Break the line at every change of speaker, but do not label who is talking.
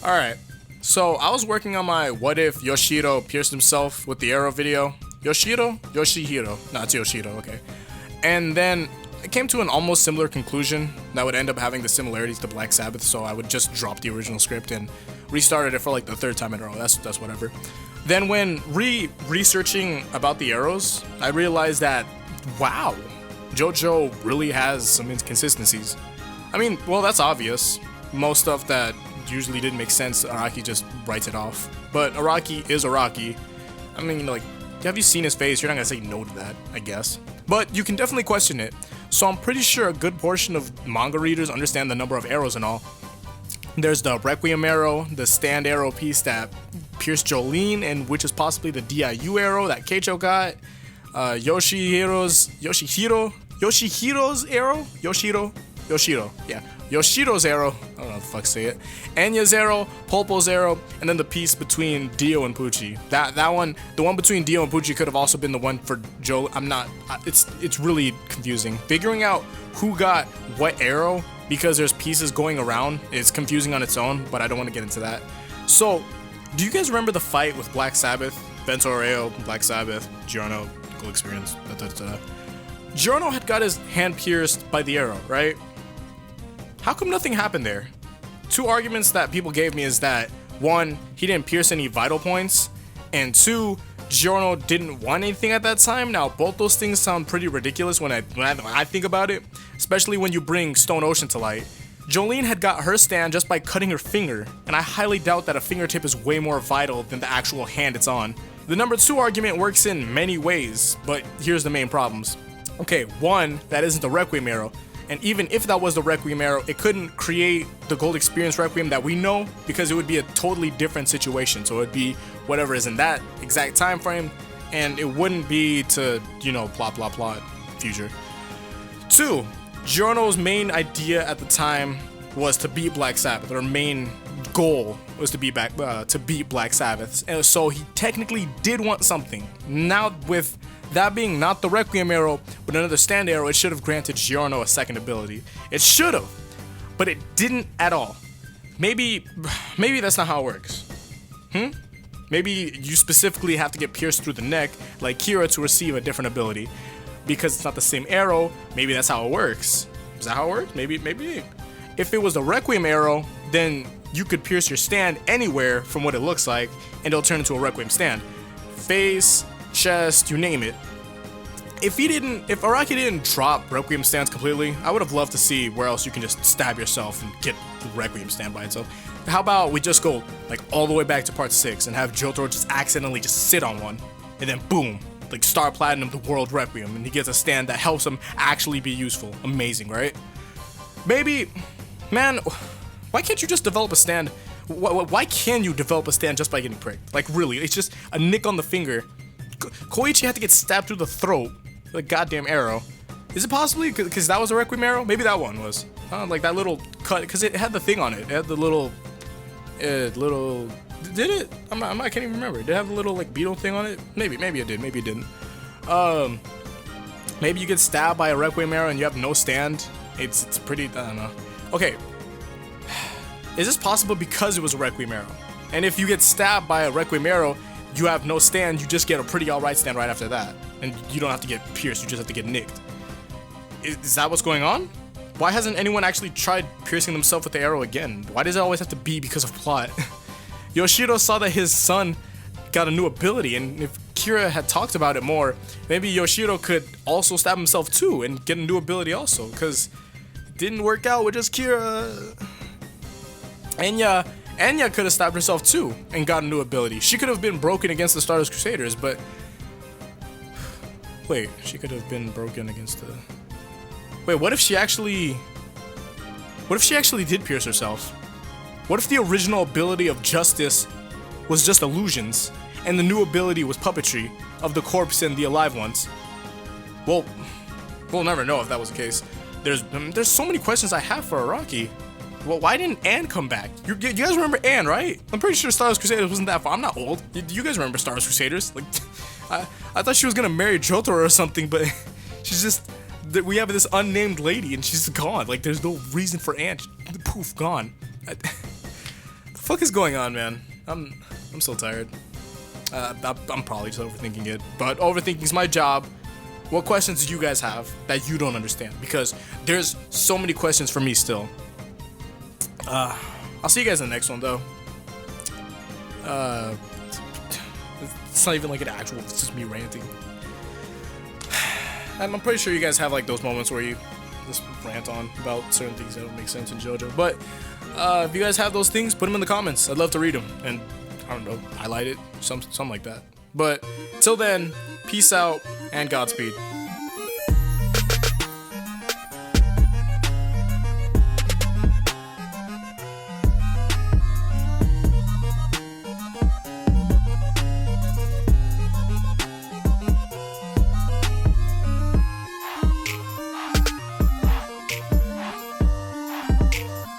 Alright, so I was working on my what if Yoshiro pierced himself with the arrow video. Yoshihiro. No, it's Yoshiro, okay. And then I came to an almost similar conclusion that would end up having the similarities to Black Sabbath, so I would just drop the original script and restarted it for like the third time in a row. That's whatever. Then when researching about the arrows, I realized that, wow, JoJo really has some inconsistencies. I mean, well, that's obvious. Most stuff that usually didn't make sense, Araki just writes it off. But Araki is Araki. I mean, like, have you seen his face? You're not gonna say no to that, I guess. But you can definitely question it. So I'm pretty sure a good portion of manga readers understand the number of arrows and all. There's the Requiem arrow, the stand arrow piece that pierced Jolene, and which is possibly the DIU arrow that Keicho got. Yoshiro's arrow? Yoshiro's arrow. I don't know how the fuck to say it. Enya's arrow, Polpo's arrow, and then the piece between Dio and Pucci. That one, the one between Dio and Pucci could have also been the one for Joe. It's really confusing. Figuring out who got what arrow because there's pieces going around is confusing on its own, but I don't want to get into that. So, do you guys remember the fight with Black Sabbath? Bento Areo, Black Sabbath, Giorno, cool experience. Giorno had got his hand pierced by the arrow, right? How come nothing happened there? Two arguments that people gave me is that, one, he didn't pierce any vital points, and two, Giorno didn't want anything at that time. Now, both those things sound pretty ridiculous when I think about it, especially when you bring Stone Ocean to light. Jolene had got her stand just by cutting her finger, and I highly doubt that a fingertip is way more vital than the actual hand it's on. The number two argument works in many ways, but here's the main problems. Okay, one, that isn't the Requiem arrow. And even if that was the Requiem arrow, it couldn't create the Gold Experience Requiem that we know because it would be a totally different situation. So it would be whatever is in that exact time frame, and it wouldn't be to, plot future. Two, Giorno's main idea at the time was to beat Black Sabbath. Her main goal was to beat Black Sabbath. And so he technically did want something. Now with that being not the Requiem arrow, but another stand arrow, it should have granted Giorno a second ability. It should have, but it didn't at all. Maybe that's not how it works. Maybe you specifically have to get pierced through the neck, like Kira, to receive a different ability. Because it's not the same arrow, maybe that's how it works. Is that how it works? Maybe. If it was the Requiem arrow, then you could pierce your stand anywhere from what it looks like, and it'll turn into a Requiem stand. Face, chest, you name it. If Araki didn't drop Requiem stands completely, I would have loved to see where else you can just stab yourself and get the Requiem stand by itself. How about we just go like all the way back to part 6 and have Jotaro just accidentally just sit on one, and then boom, like Star Platinum the World Requiem, and he gets a stand that helps him actually be useful. Amazing, right? Maybe, man, why can't you just develop a stand? Why can you develop a stand just by getting pricked? Like really, it's just a nick on the finger. Koichi had to get stabbed through the throat with a goddamn arrow. Is it possibly because that was a Requiem arrow? Maybe that one was. Like that little cut, because it had the thing on it. It had the little. Did it? I can't even remember. Did it have the little like beetle thing on it? Maybe it did. Maybe it didn't. Maybe you get stabbed by a Requiem arrow and you have no stand. It's pretty. I don't know. Okay. Is this possible because it was a Requiem arrow? And if you get stabbed by a Requiem arrow, you have no stand, you just get a pretty alright stand right after that. And you don't have to get pierced, you just have to get nicked. Is that what's going on? Why hasn't anyone actually tried piercing themselves with the arrow again? Why does it always have to be because of plot? Yoshiro saw that his son got a new ability, and if Kira had talked about it more, maybe Yoshiro could also stab himself too and get a new ability also, because it didn't work out with just Kira. Enya could have stabbed herself too and got a new ability. She could have been broken against the Stardust Crusaders, but wait, she could have been broken against the. Wait, what if she actually did pierce herself? What if the original ability of Justice was just illusions, and the new ability was puppetry of the corpse and the alive ones? Well, we'll never know if that was the case. There's so many questions I have for Araki. Well, why didn't Anne come back? You guys remember Anne, right? I'm pretty sure Stardust Crusaders wasn't that far. I'm not old. You guys remember Stardust Crusaders? Like, I thought she was gonna marry Jotaro or something, but she's just. We have this unnamed lady and she's gone. Like, there's no reason for Anne. Poof, gone. The fuck is going on, man? I'm so tired. I'm probably just overthinking it, but overthinking is my job. What questions do you guys have that you don't understand? Because there's so many questions for me still. I'll see you guys in the next one, though. It's not even like an actual, it's just me ranting. I'm pretty sure you guys have like those moments where you just rant on about certain things that don't make sense in JoJo. But if you guys have those things, put them in the comments. I'd love to read them and, I don't know, highlight it, something like that. But till then, peace out and Godspeed.